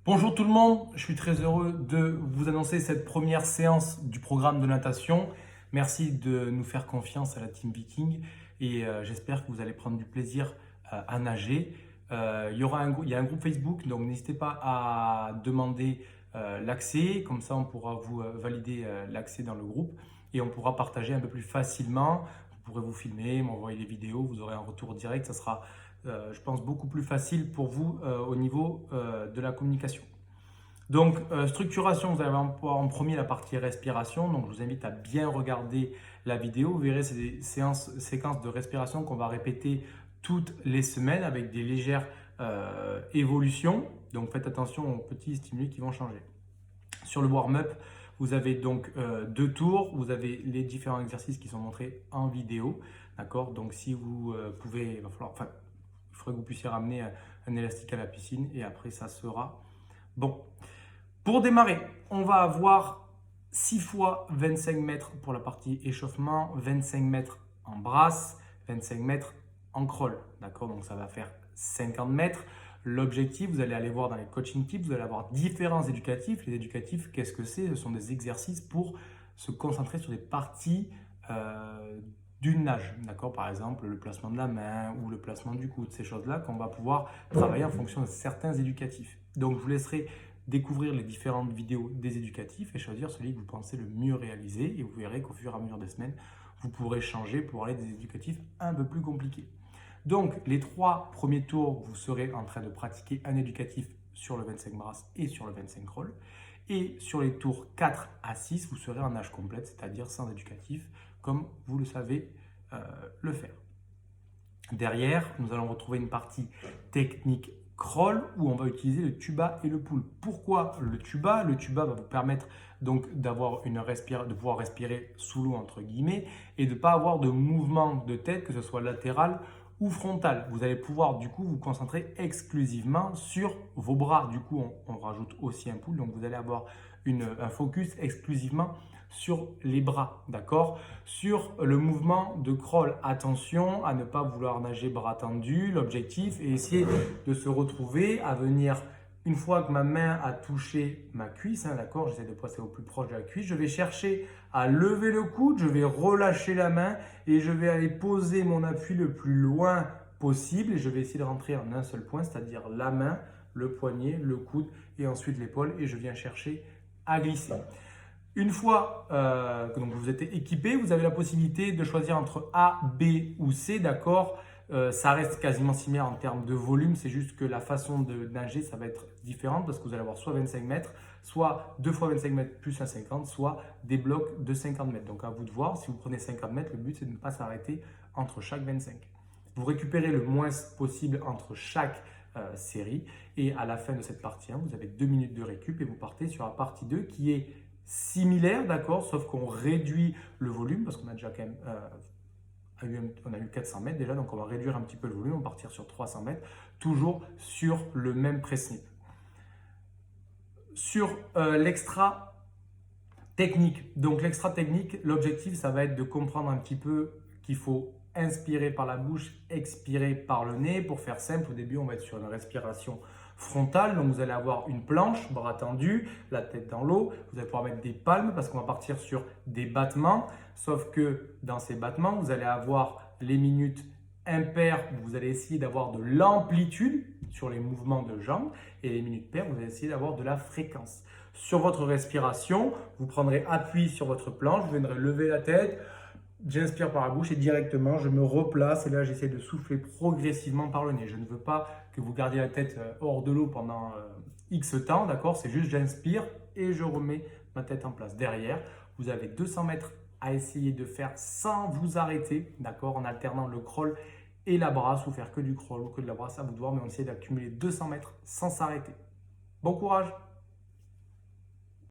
Bonjour tout le monde, je suis très heureux de vous annoncer cette première séance du programme de natation. Merci de nous faire confiance à la Team Viking et j'espère que vous allez prendre du plaisir à nager. Il y a un groupe Facebook, donc n'hésitez pas à demander l'accès, comme ça on pourra vous valider l'accès dans le groupe et on pourra partager un peu plus facilement. Vous pourrez vous filmer, m'envoyer des vidéos, vous aurez un retour direct, ça sera je pense, beaucoup plus facile pour vous au niveau de la communication. Donc, structuration, vous allez avoir en premier la partie respiration. Donc, je vous invite à bien regarder la vidéo. Vous verrez, c'est des séquences de respiration qu'on va répéter toutes les semaines avec des légères évolutions. Donc, faites attention aux petits stimuli qui vont changer. Sur le warm-up, vous avez donc deux tours. Vous avez les différents exercices qui sont montrés en vidéo. D'accord. Donc, si vous pouvez, il faudrait que vous puissiez ramener un élastique à la piscine et après, ça sera bon. Pour démarrer, on va avoir 6 fois 25 mètres pour la partie échauffement, 25 mètres en brasse, 25 mètres en crawl. D'accord, donc ça va faire 50 mètres. L'objectif, vous allez aller voir dans les coaching tips, vous allez avoir différents éducatifs. Les éducatifs, qu'est-ce que c'est? Ce sont des exercices pour se concentrer sur des parties d'une nage. D'accord, par exemple, le placement de la main ou le placement du coude, ces choses-là qu'on va pouvoir travailler en fonction de certains éducatifs. Donc, je vous laisserai découvrir les différentes vidéos des éducatifs et choisir celui que vous pensez le mieux réaliser et vous verrez qu'au fur et à mesure des semaines, vous pourrez changer pour aller des éducatifs un peu plus compliqués. Donc, les 3 premiers tours, vous serez en train de pratiquer un éducatif sur le 25 brasse et sur le 25 crawl. Et sur les tours 4 à 6, vous serez en nage complète, c'est-à-dire sans éducatif, comme vous le savez le faire. Derrière, nous allons retrouver une partie technique crawl où on va utiliser le tuba et le pull. Pourquoi le tuba? Le tuba va vous permettre donc de pouvoir respirer sous l'eau entre guillemets et de ne pas avoir de mouvement de tête, que ce soit latéral ou frontal. Vous allez pouvoir du coup vous concentrer exclusivement sur vos bras. Du coup, on rajoute aussi un pull, donc vous allez avoir un focus exclusivement sur les bras, d'accord? Sur le mouvement de crawl, attention à ne pas vouloir nager bras tendus. L'objectif est essayer de se retrouver à venir, une fois que ma main a touché ma cuisse, d'accord, j'essaie de passer au plus proche de la cuisse, je vais chercher à lever le coude, je vais relâcher la main et je vais aller poser mon appui le plus loin possible et je vais essayer de rentrer en un seul point, c'est-à-dire la main, le poignet, le coude et ensuite l'épaule et je viens chercher à glisser. Une fois que vous êtes équipé, vous avez la possibilité de choisir entre A, B ou C, d'accord? Ça reste quasiment similaire en termes de volume, c'est juste que la façon de nager, ça va être différente parce que vous allez avoir soit 25 mètres, soit 2 fois 25 mètres plus un 50, soit des blocs de 50 mètres. Donc à vous de voir, si vous prenez 50 mètres, le but c'est de ne pas s'arrêter entre chaque 25. Vous récupérez le moins possible entre chaque série et à la fin de cette partie 1, vous avez 2 minutes de récup et vous partez sur la partie 2 qui est similaire, d'accord, sauf qu'on réduit le volume parce qu'on a déjà quand même on a eu 400 mètres déjà, donc on va réduire un petit peu le volume, on va partir sur 300 mètres, toujours sur le même press-snip. Sur l'extra technique, donc l'extra technique, l'objectif ça va être de comprendre un petit peu qu'il faut inspirer par la bouche, expirer par le nez. Pour faire simple, au début on va être sur une respiration frontale, donc vous allez avoir une planche, bras tendus, la tête dans l'eau, vous allez pouvoir mettre des palmes parce qu'on va partir sur des battements, sauf que dans ces battements, vous allez avoir les minutes impaires où vous allez essayer d'avoir de l'amplitude sur les mouvements de jambes et les minutes paires, vous allez essayer d'avoir de la fréquence. Sur votre respiration, vous prendrez appui sur votre planche, vous viendrez lever la tête, j'inspire par la bouche et directement je me replace et là j'essaie de souffler progressivement par le nez. Je ne veux pas que vous gardiez la tête hors de l'eau pendant X temps, d'accord? C'est juste j'inspire et je remets ma tête en place. Derrière, vous avez 200 mètres à essayer de faire sans vous arrêter, d'accord? En alternant le crawl et la brasse ou faire que du crawl ou que de la brasse à vous de voir, mais on essaie d'accumuler 200 mètres sans s'arrêter. Bon courage!